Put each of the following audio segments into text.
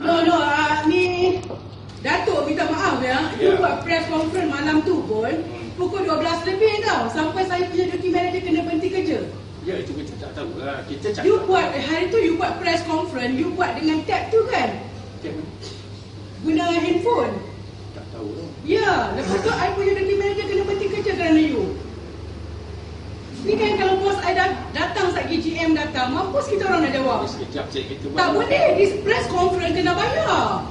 No, ni Datuk minta maaf ya. You buat press conference malam tu pun pukul 12 lebih tau. Sampai saya punya duty manager kena berhenti kerja. Ya, itu kita tak tahu lah. Kita cakap. You buat, hari tu you buat press conference, you buat dengan tab tu kan? Tab mana? Guna handphone. Tak tahu lah. Ya, lepas tu I punya duty manager kena berhenti kerja kerana you. Ni kan kalau bos I datang saat GGM datang, mampus kita orang nak jawab. Sekejap cik kita Tak boleh, this press conference kena bayar.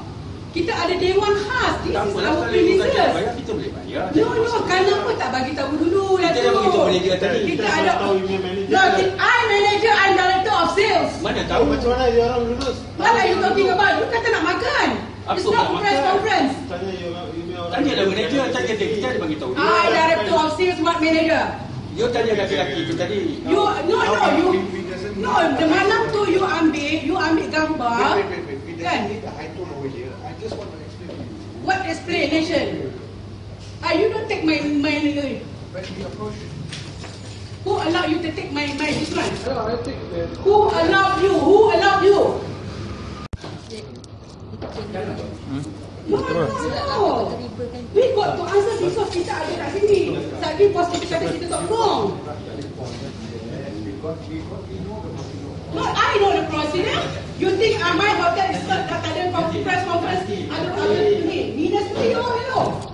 Kita ada dewan khas, this is our premises. Kita boleh bayar. No, kenapa tak bagi tahu dulu lah tu? Kita dah beritahu manager tadi. Kita ada tahu email manager. No, I manager, I'm director of sales. Mana tahu Macam mana dia orang lulus? What are you talking about? You kata nak makan. Apa It's not nak press makan? conference. Tanya email orang. Tanya lah manager, tanya dia. Kita ada bagi tahu dia. I director of sales, what manager? You tanya laki-laki tu tadi. You, no, the malam tu you ambil gambar. Kan? I told over here. I just want to explain to you. What explanation? You don't take my When we approach, who allowed you to take my this one? I think that Who allowed you? Who allowed you? No. We got to answer because kita ada kat sini. Tadi bos kita kata kita tak wrong. No, I know the procedure. You think my hotel is not ada press conference? Ada ni. Minus 3 hello.